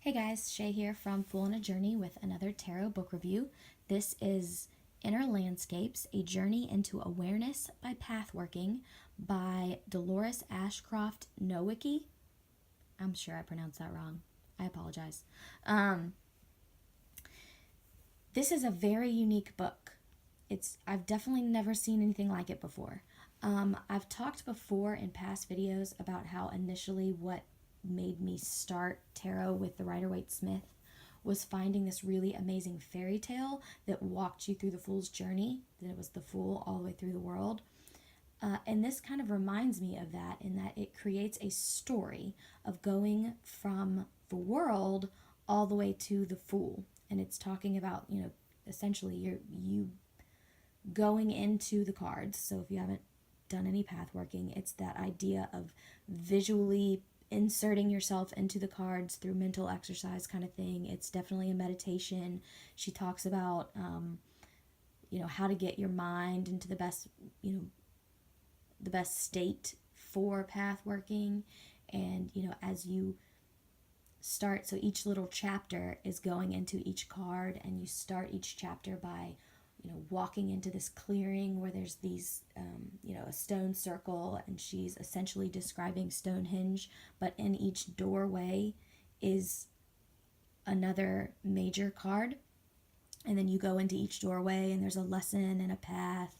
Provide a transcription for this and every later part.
Hey guys, Shay here from Fool on a Journey with another tarot book review. This is Inner Landscapes, A Journey into Awareness by Pathworking by Dolores Ashcroft-Nowicki. I'm sure I pronounced that wrong. I apologize. This is a very unique book. I've definitely never seen anything like it before. I've talked before in past videos about how initially what made me start tarot with the Rider-Waite-Smith was finding this really amazing fairy tale that walked you through the Fool's journey, that it was the Fool all the way through the world. And this kind of reminds me of that in that it creates a story of going from the world all the way to the Fool. And it's talking about, essentially you going into the cards. So if you haven't done any path working, it's that idea of visually inserting yourself into the cards through mental exercise kind of thing. It's definitely a meditation. She talks about how to get your mind into the best state for path working. And as you start, so each little chapter is going into each card, and you start each chapter by walking into this clearing where there's these, a stone circle, and she's essentially describing Stonehenge, but in each doorway is another major card. And then you go into each doorway, and there's a lesson and a path.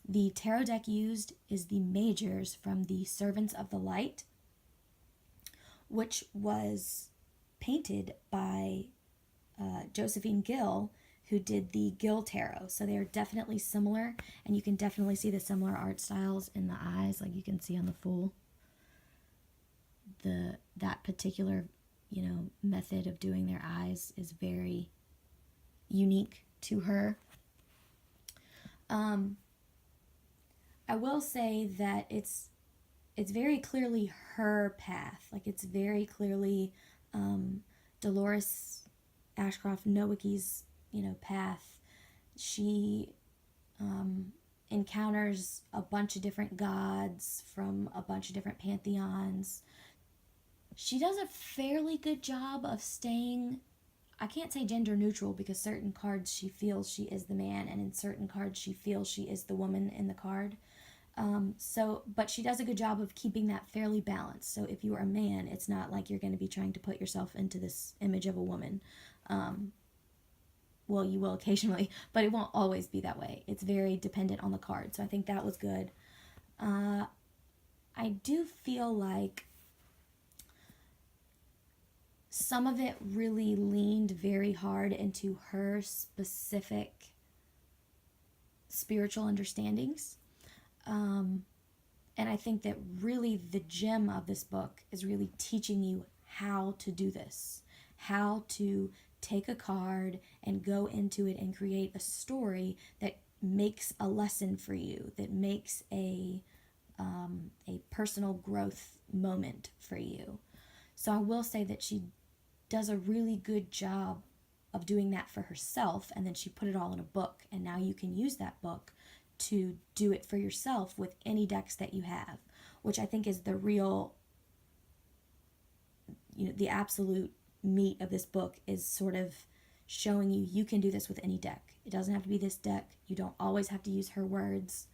The tarot deck used is the Majors from the Servants of the Light, which was painted by Josephine Gill, who did the Gill Tarot. So they are definitely similar, and you can definitely see the similar art styles in the eyes, like you can see on the Fool. That particular, method of doing their eyes is very unique to her. I will say that it's very clearly her path. Like, it's very clearly Dolores Ashcroft-Nowicki's path. She encounters a bunch of different gods from a bunch of different pantheons. She does a fairly good job of staying, I can't say gender neutral, because certain cards she feels she is the man, and in certain cards she feels she is the woman in the card. But she does a good job of keeping that fairly balanced. So if you are a man, it's not like you're going to be trying to put yourself into this image of a woman. Well, you will occasionally, but it won't always be that way. It's very dependent on the card. So I think that was good. I do feel like some of it really leaned very hard into her specific spiritual understandings. And I think that really the gem of this book is really teaching you how to do this, how to take a card and go into it and create a story that makes a lesson for you, that makes a personal growth moment for you. So I will say that she does a really good job of doing that for herself, and then she put it all in a book, and now you can use that book to do it for yourself with any decks that you have, which I think is the real, the absolute meat of this book, is sort of showing you can do this with any deck. It doesn't have to be this deck. You don't always have to use her words.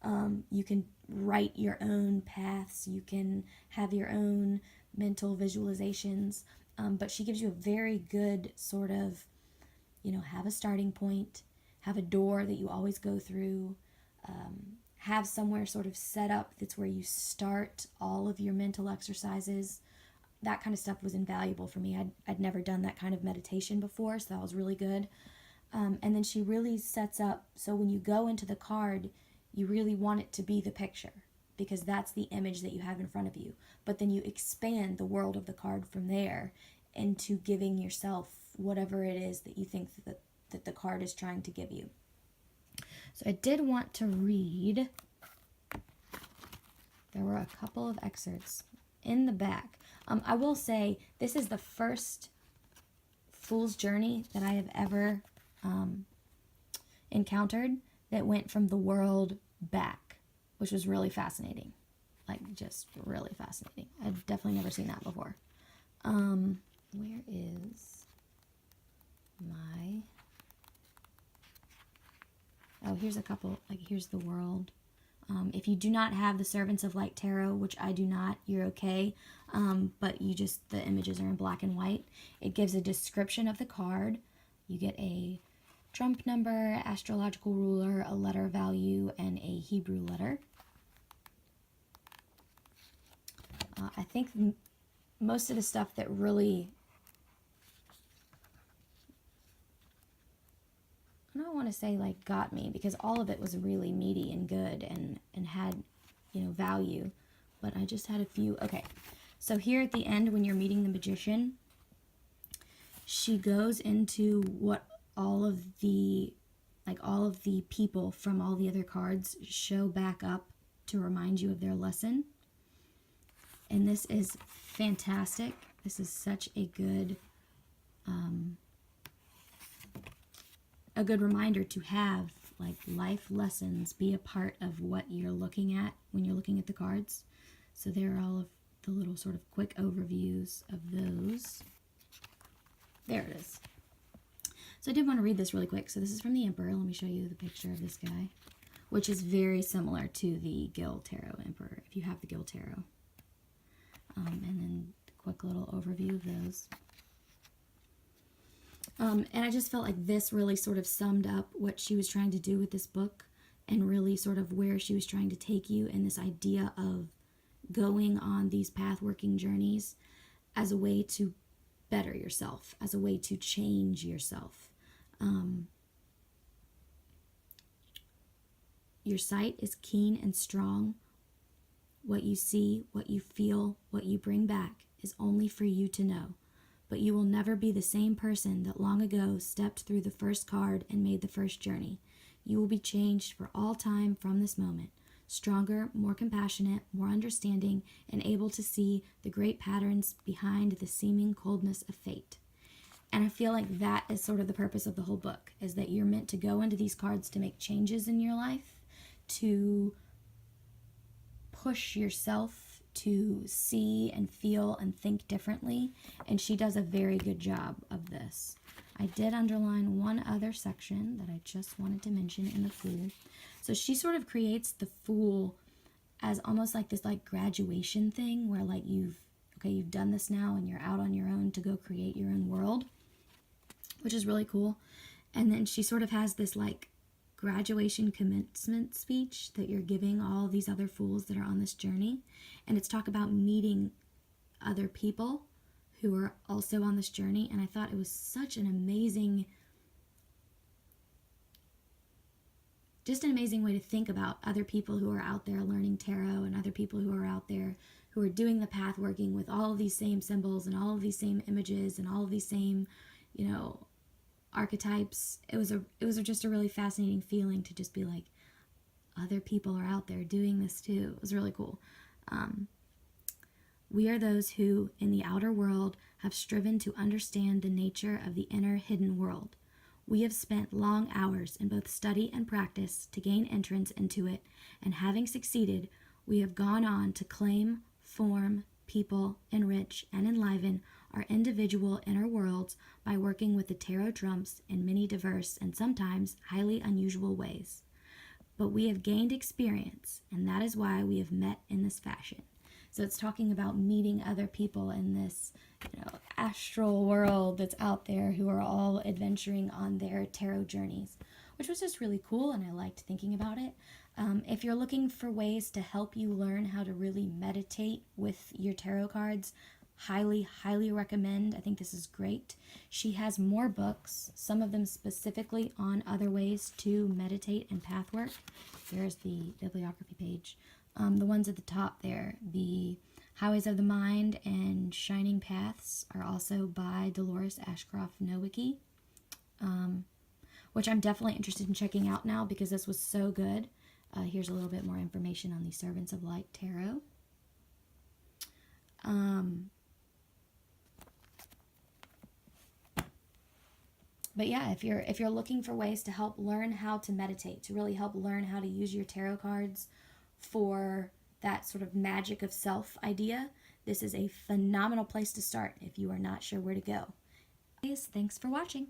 You can write your own paths. You can have your own mental visualizations. But she gives you a very good sort of, have a starting point, have a door that you always go through, have somewhere sort of set up that's where you start all of your mental exercises. That kind of stuff was invaluable for me. I'd never done that kind of meditation before, so that was really good. And then she really sets up, so when you go into the card, you really want it to be the picture, because that's the image that you have in front of you. But then you expand the world of the card from there into giving yourself whatever it is that you think that the card is trying to give you. So I did want to read, there were a couple of excerpts in the back. I will say this is the first Fool's Journey that I have ever encountered that went from the world back, which was really fascinating. Like, just really fascinating. I've definitely never seen that before. where is my, oh, here's a couple, like here's the world. If you do not have the Servants of Light Tarot, which I do not, you're okay. But you just, the images are in black and white. It gives a description of the card. You get a Trump number, astrological ruler, a letter value, and a Hebrew letter. I think most of the stuff that really, I don't want to say like got me, because all of it was really meaty and good and had, you know, value, but I just had a few. Okay, so here at the end, when you're meeting the magician, she goes into what all of the people from all the other cards show back up to remind you of their lesson. And this is fantastic. This is such a good reminder to have, like, life lessons be a part of what you're looking at when you're looking at the cards. So there are all of the little sort of quick overviews of those. There it is. So I did want to read this really quick. So this is from the Emperor. Let me show you the picture of this guy, which is very similar to the Gil Tarot Emperor, if you have the Gil Tarot. And then a quick little overview of those. And I just felt like this really sort of summed up what she was trying to do with this book, and really sort of where she was trying to take you, in this idea of going on these pathworking journeys as a way to better yourself, as a way to change yourself. Your sight is keen and strong. What you see, what you feel, what you bring back is only for you to know. But you will never be the same person that long ago stepped through the first card and made the first journey. You will be changed for all time from this moment. Stronger, more compassionate, more understanding, and able to see the great patterns behind the seeming coldness of fate. And I feel like that is sort of the purpose of the whole book, is that you're meant to go into these cards to make changes in your life, to push yourself to see and feel and think differently, and she does a very good job of this. I did underline one other section that I just wanted to mention in the Fool. So she sort of creates the Fool as almost like this like graduation thing, where like you've done this now and you're out on your own to go create your own world, which is really cool. And then she sort of has this like graduation commencement speech that you're giving all these other fools that are on this journey. And it's talk about meeting other people who are also on this journey. And I thought it was such an amazing, just an amazing way to think about other people who are out there learning tarot, and other people who are out there who are doing the path working with all of these same symbols and all of these same images and all of these same, you know, archetypes. It was just a really fascinating feeling to just be like, other people are out there doing this too. It was really cool. We are those who, in the outer world, have striven to understand the nature of the inner hidden world. We have spent long hours in both study and practice to gain entrance into it, and having succeeded, we have gone on to claim, form, people, enrich, and enliven our individual inner worlds by working with the tarot trumps in many diverse and sometimes highly unusual ways. But we have gained experience, and that is why we have met in this fashion. So it's talking about meeting other people in this, you know, astral world that's out there, who are all adventuring on their tarot journeys, which was just really cool, and I liked thinking about it. If you're looking for ways to help you learn how to really meditate with your tarot cards, highly, highly recommend. I think this is great. She has more books, some of them specifically on other ways to meditate and pathwork. There's the bibliography page. The ones at the top there, the Highways of the Mind and Shining Paths, are also by Dolores Ashcroft-Nowicki, which I'm definitely interested in checking out now because this was so good. Here's a little bit more information on the Servants of Light Tarot. But yeah, if you're looking for ways to help learn how to meditate, to really help learn how to use your tarot cards for that sort of magic of self idea, this is a phenomenal place to start if you are not sure where to go. Thanks for watching.